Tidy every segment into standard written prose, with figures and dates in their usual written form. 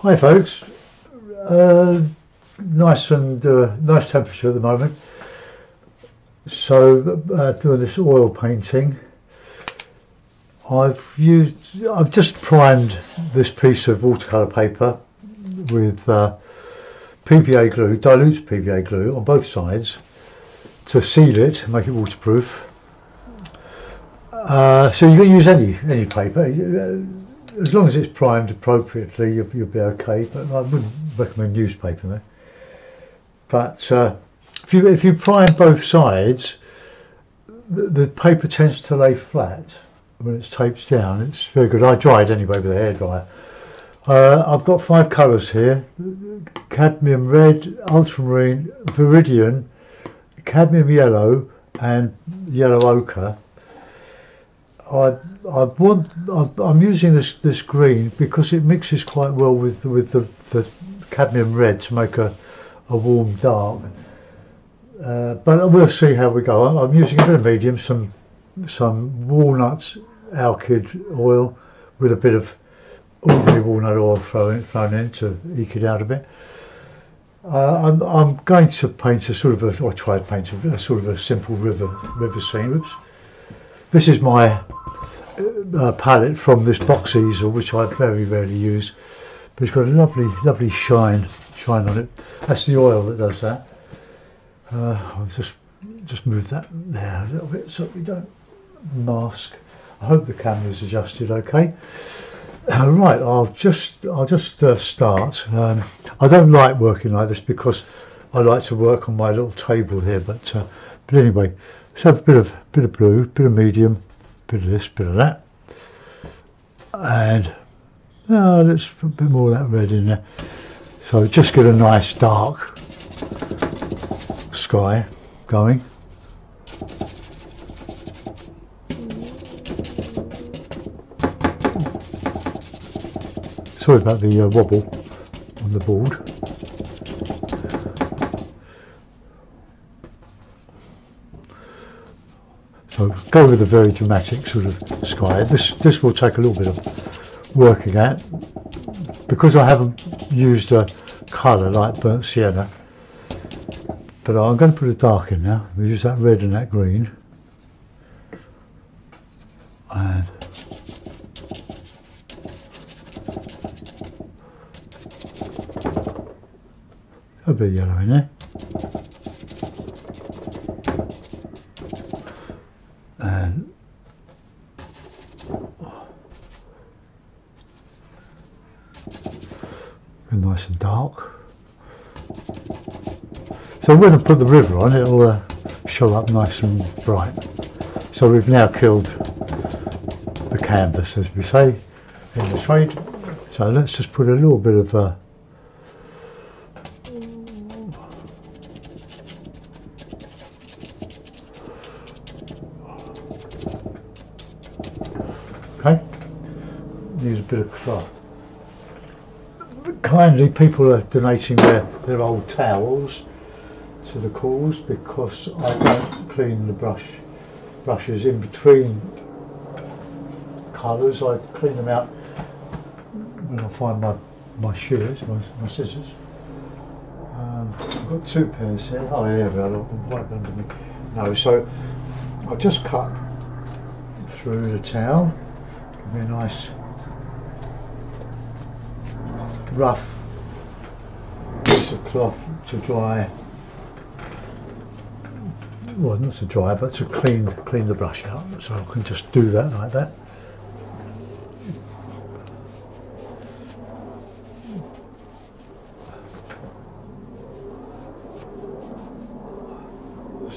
Hi folks, nice temperature at the moment. So doing this oil painting, I've just primed this piece of watercolour paper with PVA glue, dilute PVA glue on both sides to seal it and make it waterproof. So you can use any paper. As long as it's primed appropriately, you'll be okay. But I wouldn't recommend newspaper there. But if you prime both sides, the paper tends to lay flat when it's taped down. It's very good. I dried anyway with a hairdryer. I've got 5 colours here: cadmium red, ultramarine, viridian, cadmium yellow, and yellow ochre. I'm using this green because it mixes quite well with the cadmium red to make a warm dark. But we'll see how we go. I'm using a bit of medium, some walnuts alkyd oil with a bit of ordinary walnut oil thrown in to eke it out a bit. I'm going to paint try to paint a sort of a simple river scene. Oops. This is my palette from this box easel, which I very rarely use, but it's got a lovely shine on it. That's the oil that does that. I'll just move that there a little bit so we don't mask. I hope the camera's adjusted okay. Right, I'll just start. I don't like working like this because I like to work on my little table here, but anyway, let's have a bit of blue, bit of medium, bit of this, bit of that, and let's put a bit more of that red in there. So just get a nice dark sky going. Sorry about the wobble on the board. So go with a very dramatic sort of sky. This will take a little bit of working at, because I haven't used a colour like burnt sienna. But I'm going to put a dark in now. We'll use that red and that green. And a bit of yellow in there. And nice and dark. So when I put the river on, it'll show up nice and bright. So we've now killed the canvas, as we say in the trade. So let's just put a little bit of okay, use a bit of cloth. Kindly, people are donating their old towels to the cause, because I don't clean the brushes in between colours. I clean them out when I find my shears, my scissors. I've got 2 pairs here. Oh yeah, right under me. No, so I'll just cut through the towel. Give me a nice rough piece of cloth to dry. Well, not to dry, but to clean the brush out. So I can just do that like that.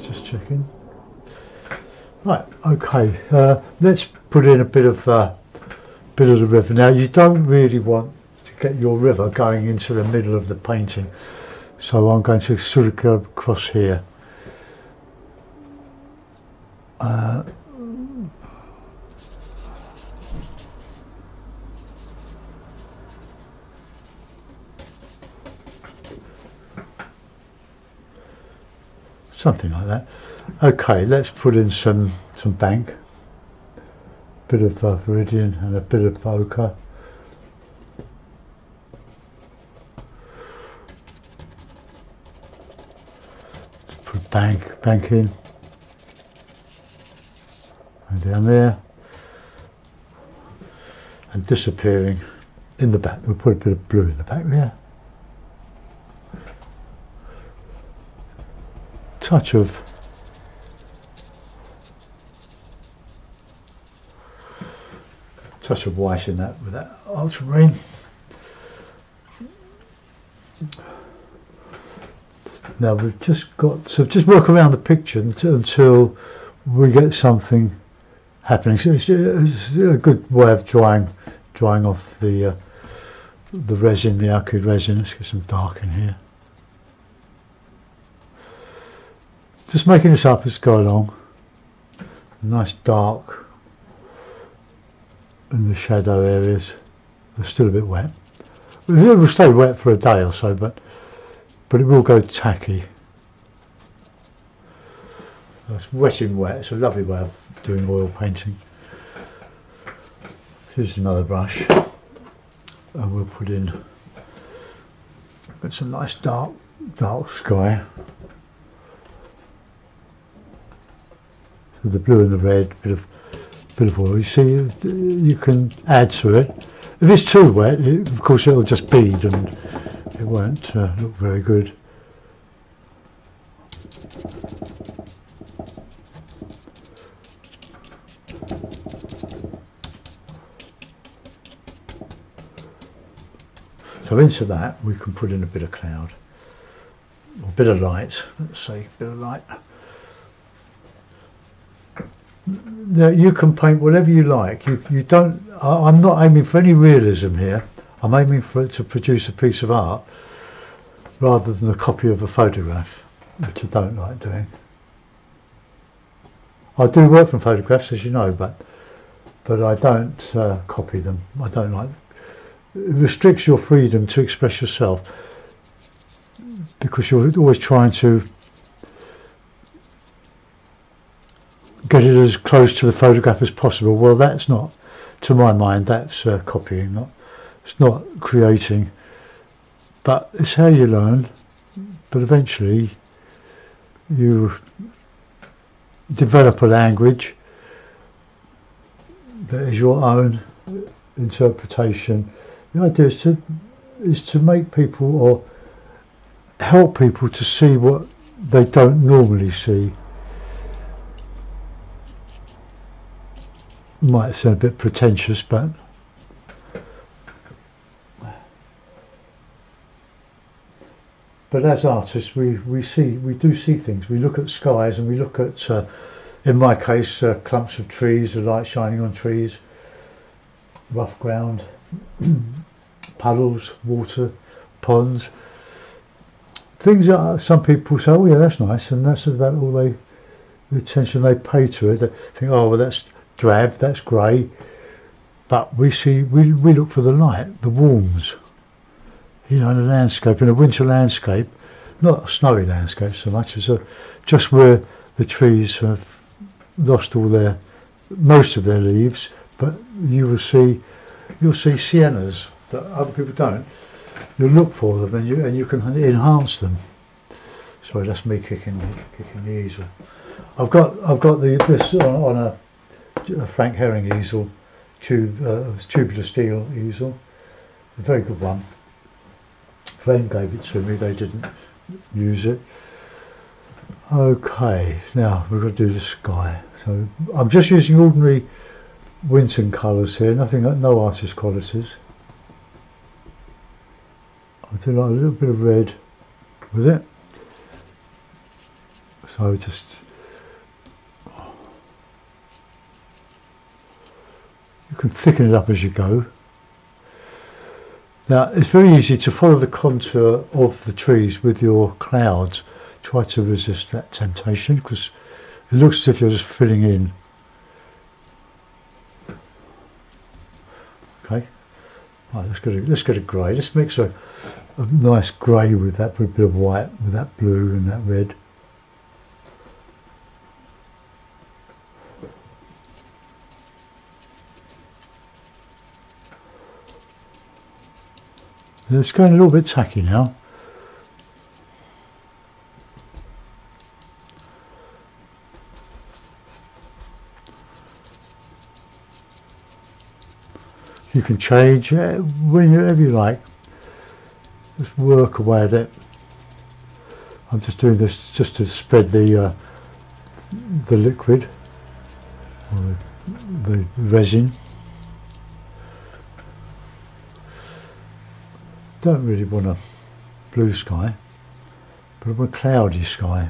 Just checking. Right, okay. Let's put in a bit of the river. Now, you don't really want to get your river going into the middle of the painting, so I'm going to sort of go across here. Something like that. Okay, let's put in some bank, bit of viridian and a bit of ochre. banking, and down there, and disappearing in the back. We'll put a bit of blue in the back there. Touch of white in that with that ultramarine. Now we've just got to just work around the picture until we get something happening. So it's a good way of drying off the resin, the alkyd resin. Let's get some dark in here. Just making this up as we go along. Nice dark in the shadow areas. They're still a bit wet. It will stay wet for a day or so, but it will go tacky. It's wet in wet. It's a lovely way of doing oil painting. Here's another brush, and we'll put in some nice dark sky. So the blue and the red, bit of oil. You see, you can add to it. If it's too wet, of course it'll just bead and it won't look very good. So into that we can put in a bit of cloud, or a bit of light, let's say, a bit of light. Now you can paint whatever you like. You don't. I'm not aiming for any realism here. I'm aiming for it to produce a piece of art rather than a copy of a photograph, which I don't like doing. I do work from photographs, as you know, but I don't copy them. I don't like. It restricts your freedom to express yourself because you're always trying to get it as close to the photograph as possible. Well, that's not, to my mind, that's copying. It's not creating. But it's how you learn. But eventually, you develop a language that is your own interpretation. The idea is to make people, or help people to see what they don't normally see. Might sound a bit pretentious, but as artists we do see things. We look at skies and we look at, in my case, clumps of trees, the light shining on trees, rough ground, puddles, water, ponds, things that some people say, oh yeah, that's nice, and that's about all the attention they pay to it. They think, oh well, that's drab, that's grey, but we look for the light, the warmth, you know, in a landscape, in a winter landscape, not a snowy landscape so much as just where the trees have lost most of their leaves, but you'll see siennas that other people don't. You look for them and you can enhance them. Sorry, that's me kicking the easel. I've got this on a Frank Herring easel, tubular steel easel, a very good one. Friend gave it to me, they didn't use it. Okay, now we've got to do the sky. So I'm just using ordinary Winton colours here, no artist qualities. I do like a little bit of red with it. So just you can thicken it up as you go. Now it's very easy to follow the contour of the trees with your clouds. Try to resist that temptation because it looks as if you're just filling in. Okay, right, let's get a grey. Let's mix a nice grey with that, with a bit of white, with that blue and that red. It's going a little bit tacky now. can change whenever you like. Just work away at it. I'm just doing this just to spread the liquid or the resin. Don't really want a blue sky, but I want a cloudy sky.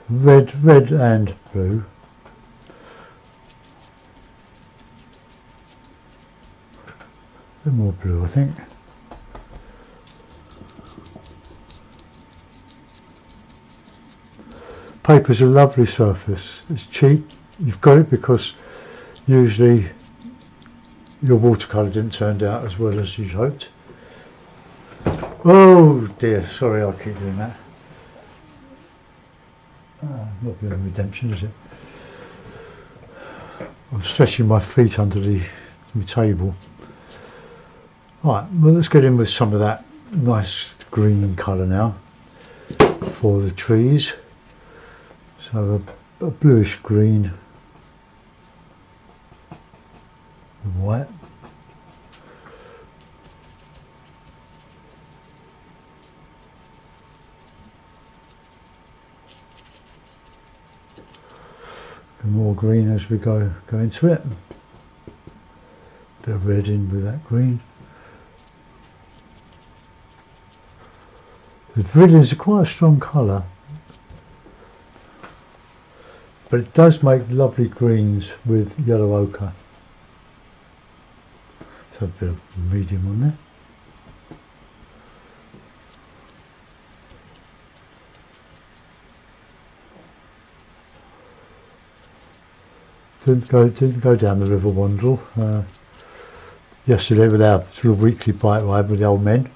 Red and blue. A bit more blue, I think. Paper's a lovely surface. It's cheap. You've got it because usually your watercolour didn't turn out as well as you'd hoped. Oh dear, sorry, I'll keep doing that. Not beyond redemption, is it? I'm stretching my feet under the table. Right, well, let's get in with some of that nice green colour now for the trees. So a bluish green with white. And more green as we go into it. Bit of red in with that green. The vermilion is quite a strong colour, but it does make lovely greens with yellow ochre. So a bit of medium on there. Didn't go down the river Wandle yesterday with our sort of weekly bike ride with the old men.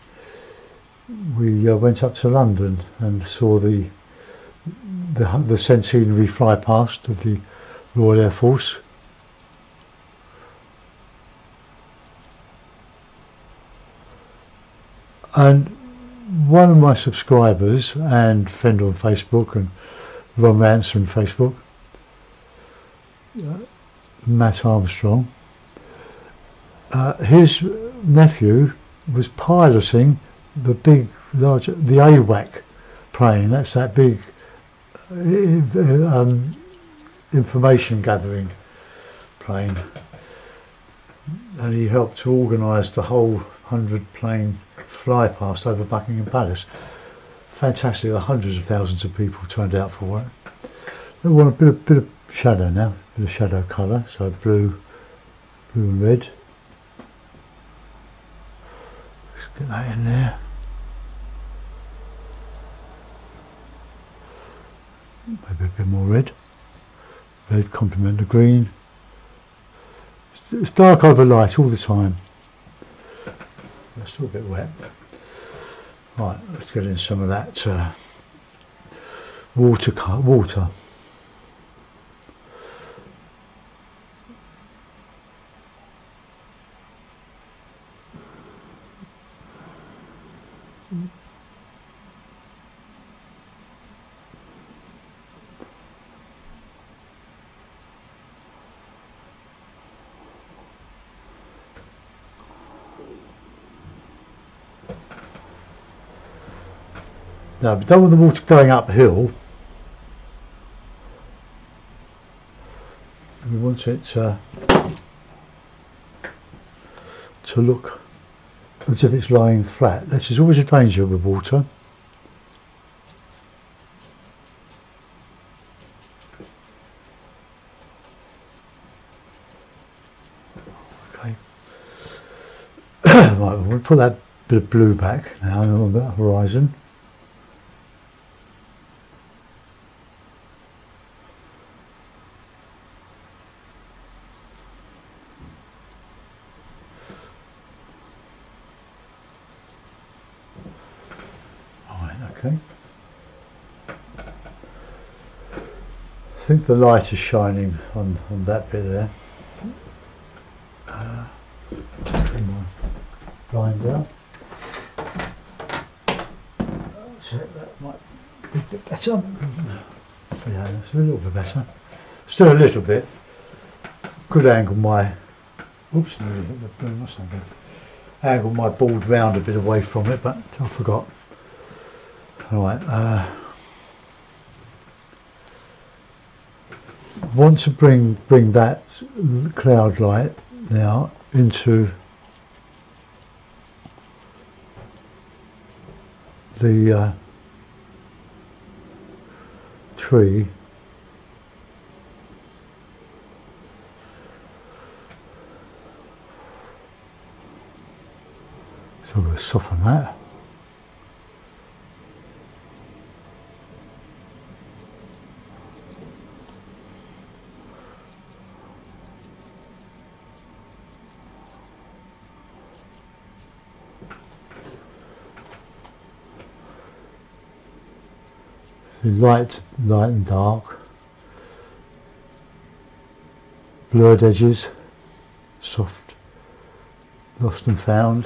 We went up to London and saw the centenary fly past of the Royal Air Force. And one of my subscribers and friend on Facebook and romance on Facebook, Matt Armstrong, his nephew was piloting the AWAC plane. That's that big information gathering plane, and he helped to organise the whole 100 plane fly past over Buckingham Palace. Fantastic. Hundreds of thousands of people turned out for it. I want a bit of shadow now, a bit of shadow colour, so blue and red. Let's get that in there. Maybe a bit more red. Red complement the green. It's dark over light all the time. It's still a bit wet. Right, let's get in some of that water. Now, we don't want the water going uphill. We want it to look as if it's lying flat. This is always a danger with water. Okay. Right, we'll put that bit of blue back now on the horizon. Okay. I think the light is shining on that bit there. Bring my blind out. So that might be a bit better. Yeah, that's a little bit better. Still a little bit. could angle my, oops, nearly hit the boom or something. Angle my board round a bit away from it, but I forgot. Alright, I want to bring that cloud light now into the tree. So I'm going to soften that. The light and dark, blurred edges, soft, lost and found.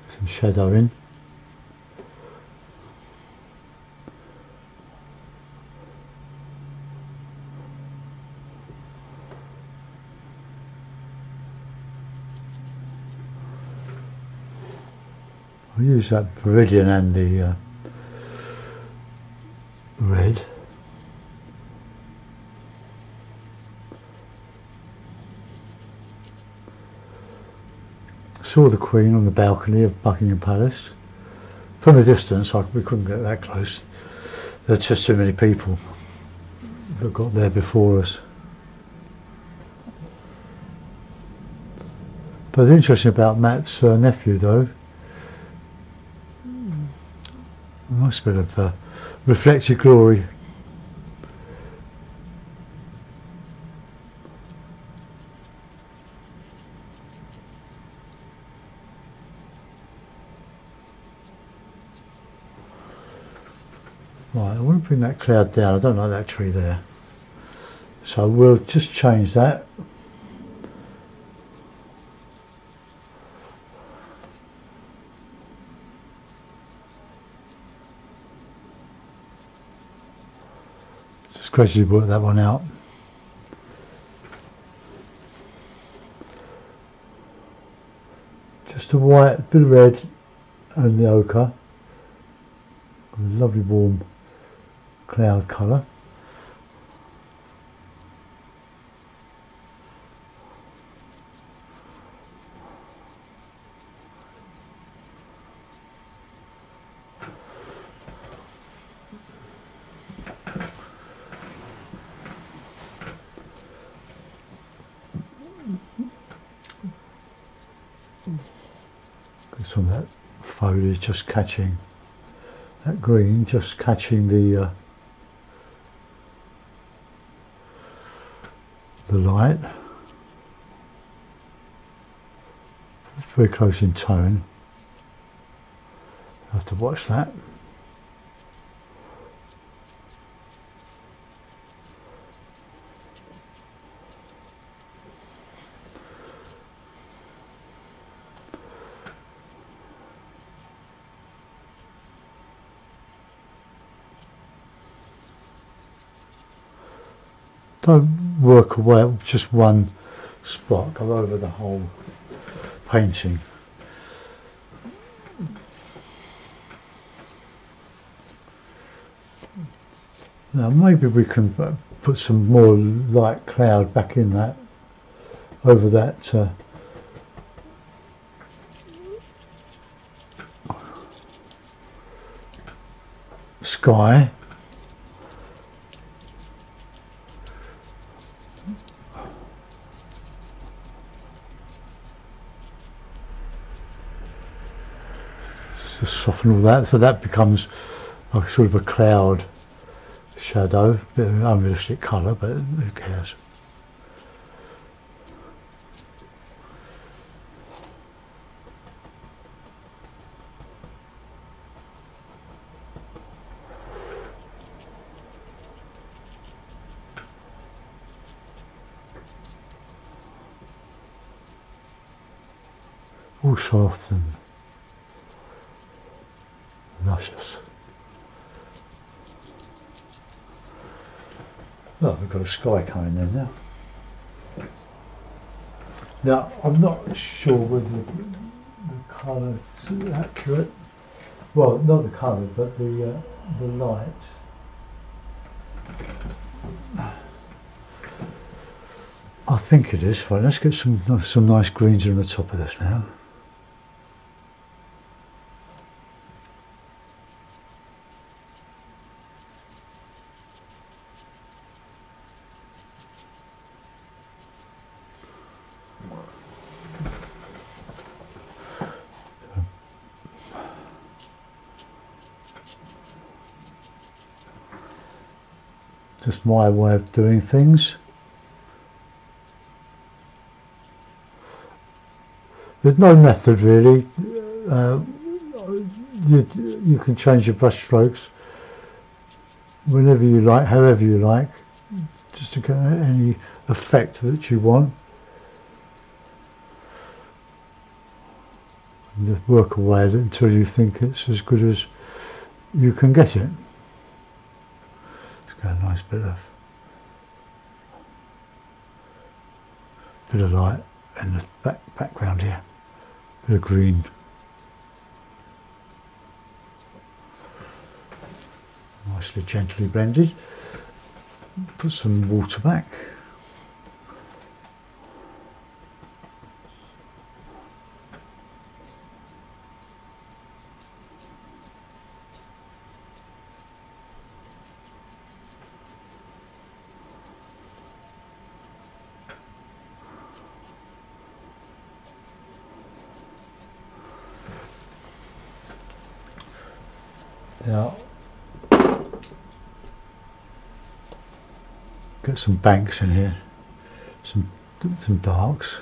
Some shadowing. I'll use that Viridian and the red. Saw the Queen on the balcony of Buckingham Palace. From a distance, we couldn't get that close. There's just too many people that got there before us. But the interesting about Matt's nephew, though, a nice bit of reflected glory. Right, I want to bring that cloud down. I don't like that tree there. So we'll just change that. Just gradually work that one out. Just a white, bit of red and the ochre. A lovely warm cloud colour. Some of that foliage just catching, that green just catching the light. It's very close in tone. I have to watch that. Don't work away at just one spot, go over the whole painting. Now maybe we can put some more light cloud back in that, over that sky. Just soften all that, so that becomes like sort of a cloud shadow, a bit of an unrealistic colour, but who cares. all soft and luscious. Oh, we've got a sky coming in now. Now, I'm not sure whether the colour is accurate. Well, not the colour, but the light. I think it is. Right, let's get some nice greens on the top of this now. Just my way of doing things. There's no method really. You can change your brush strokes whenever you like, however you like, just to get any effect that you want. And just work away at it until you think it's as good as you can get it. Let's get a nice bit of light in the background here, bit of green. Nicely gently blended. Put some water back. Now, get some banks in here, some darks.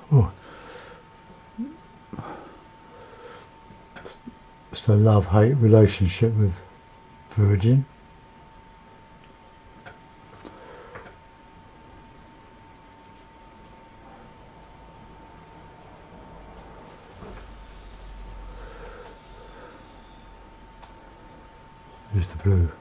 Oh, it's a love-hate relationship with Virgin. Here's the blue.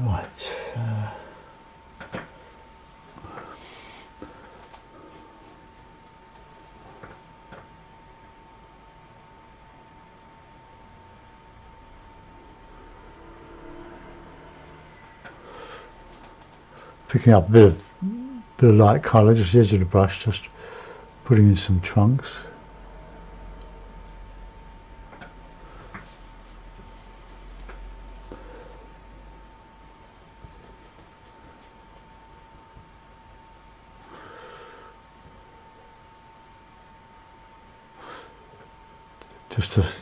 Right. Picking up a bit of light colour, just the edge of the brush, just putting in some trunks.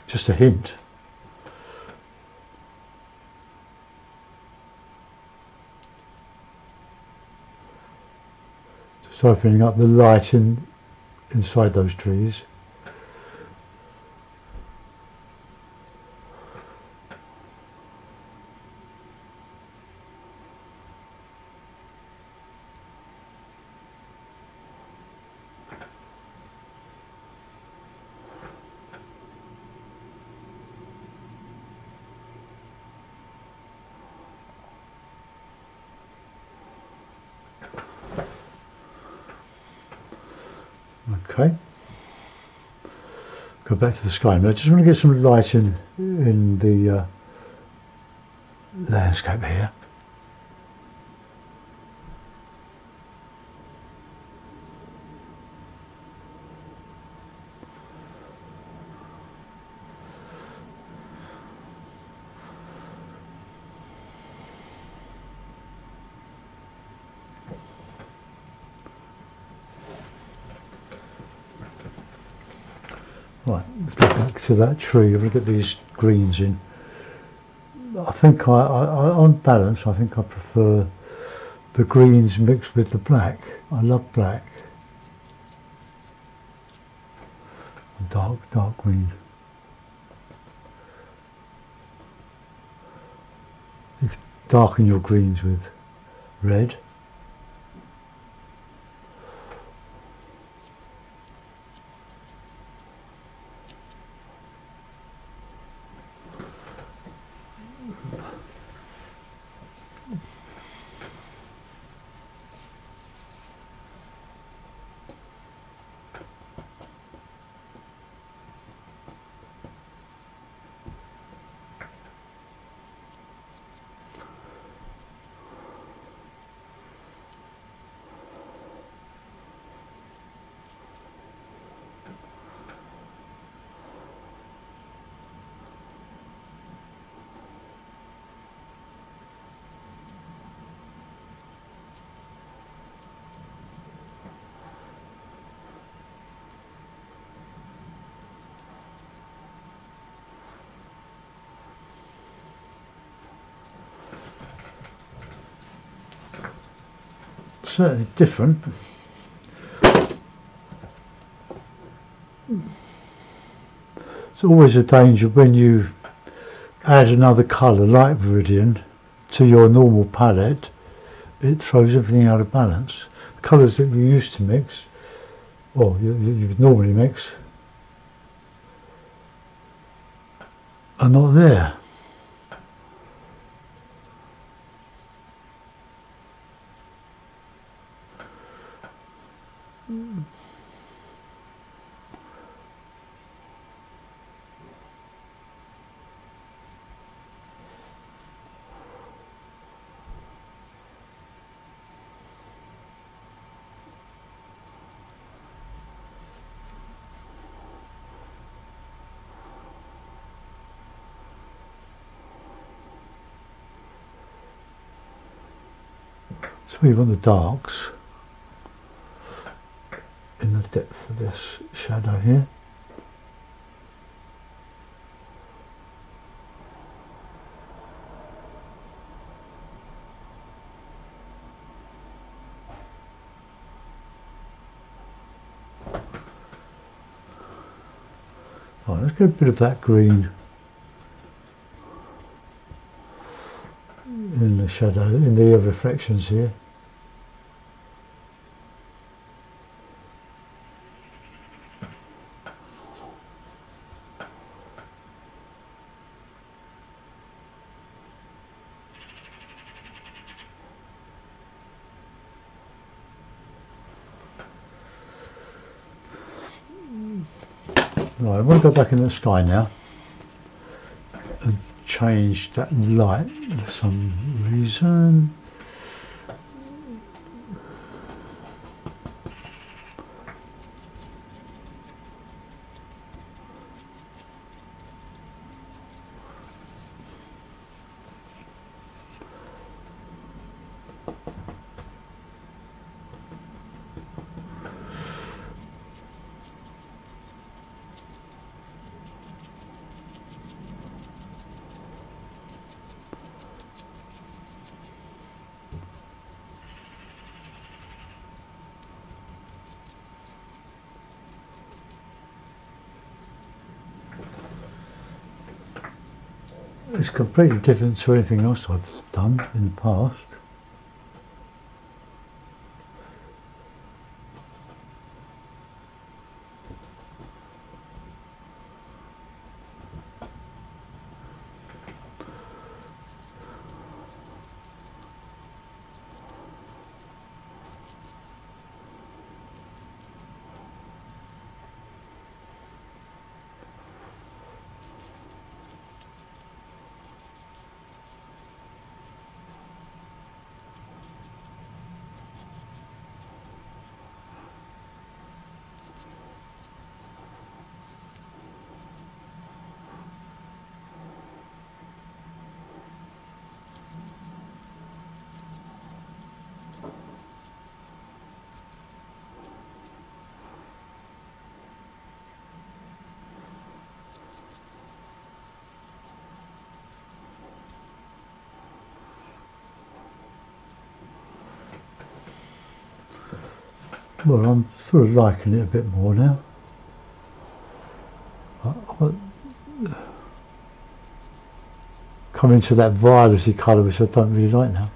Just a hint. Just opening up the light inside those trees. Okay. Go back to the sky. Now I just want to get some light in the landscape here. Right, let's go back to that tree. I'm going to get these greens in. I think on balance, I think I prefer the greens mixed with the black. I love black. Dark green. You can darken your greens with red. Certainly different. It's always a danger when you add another colour like Viridian to your normal palette, it throws everything out of balance. The colours that you used to mix, or you would normally mix, are not there. So we want the darks in the depth of this shadow here. Right, let's get a bit of that green in the shadow, in the reflections here. Right, I want to go back in the sky now and change that light for some reason. It's completely different to anything else I've done in the past. Well, I'm sort of liking it a bit more now. I come into that violety colour which I don't really like now.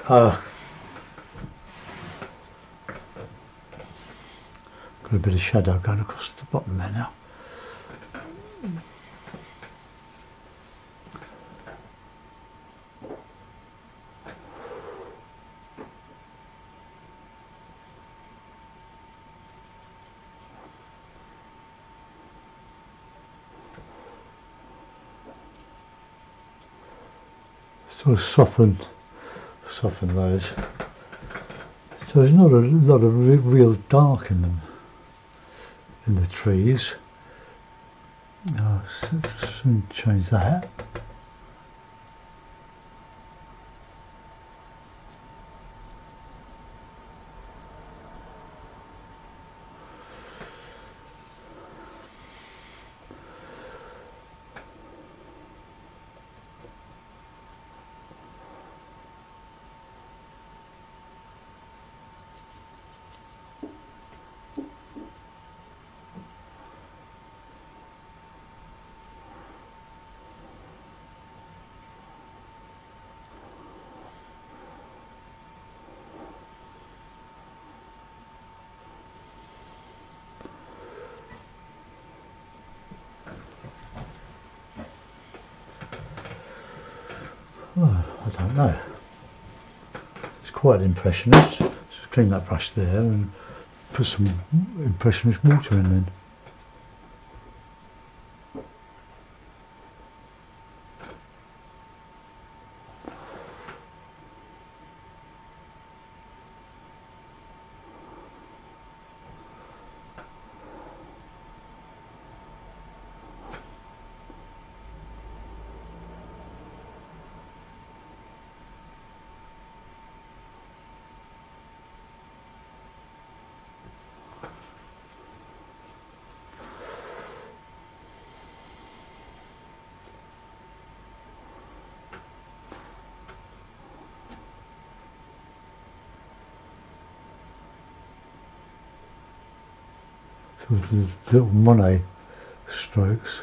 Got a bit of shadow going across the bottom there now. Sort of soften those. So there's not a lot of real dark in them, in the trees. I'll soon change that. Oh, I don't know. It's quite impressionist. Just clean that brush there and put some impressionist water in then. Sort of little Monet strokes.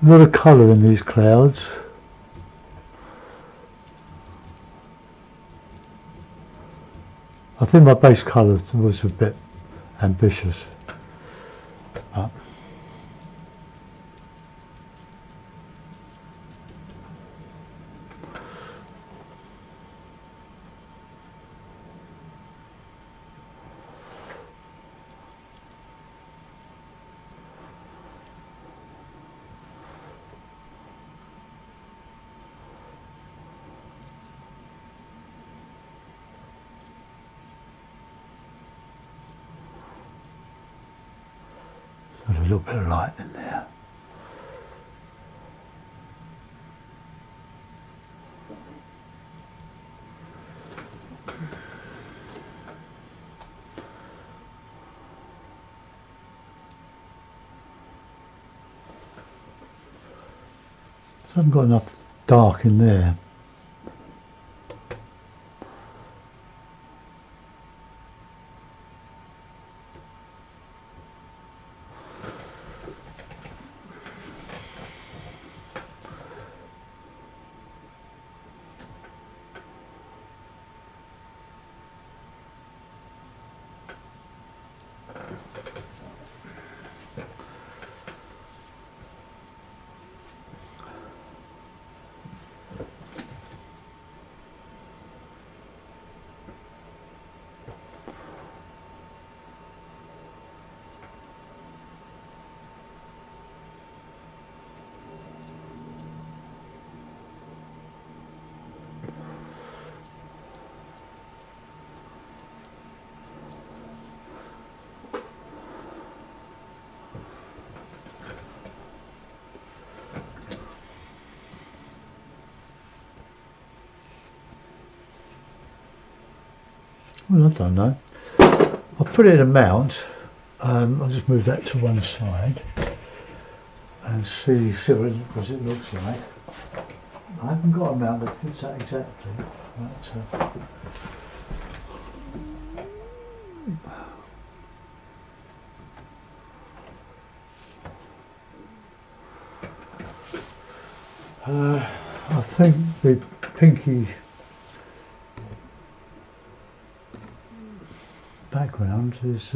A lot of colour in these clouds. I think my base colour was a bit ambitious. But there's a little bit of light in there. So I haven't got enough dark in there. Well, I don't know. I'll put it in a mount. I'll just move that to one side and see what it looks like. I haven't got a mount that fits that exactly. I think the pinky background is just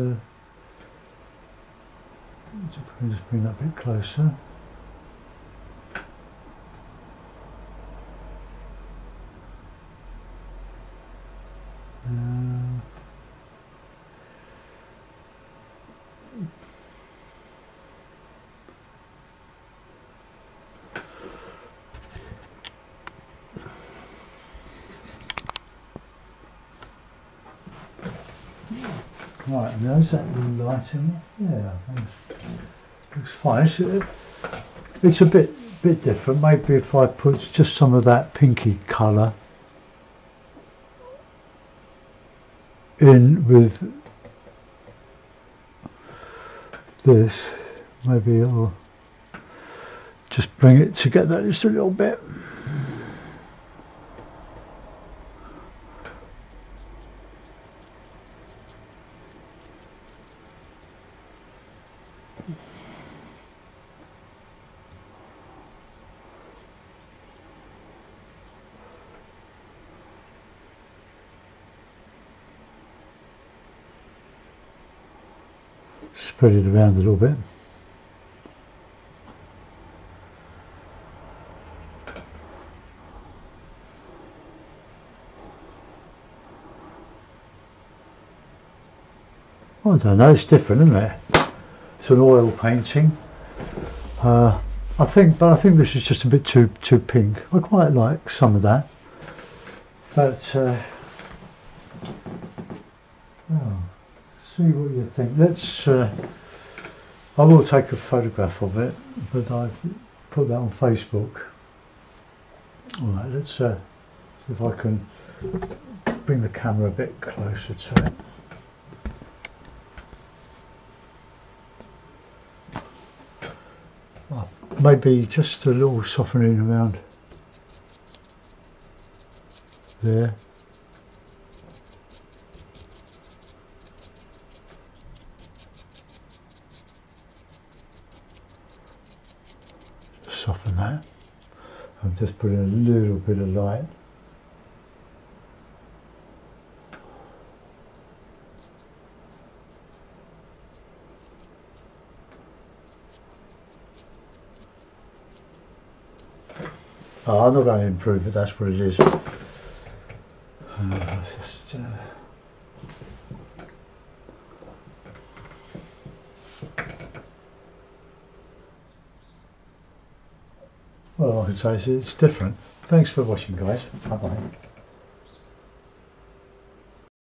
bring that a bit closer. Right, now is that lighting? Yeah, I think it looks fine. It's a bit different. Maybe if I put just some of that pinky colour in with this, maybe it'll just bring it together just a little bit. Spread it around a little bit. I don't know, it's different, isn't it? It's an oil painting. I think this is just a bit too pink. I quite like some of that, but well, see what you think. Let's. I will take a photograph of it, but I've put that on Facebook. All right, let's see if I can bring the camera a bit closer to it. Maybe just a little softening around there. Just soften that. I'm just putting a little bit of light. Oh, I'm not going to improve it, that's what it is. Well, I can say it's different. Thanks for watching, guys. Bye bye.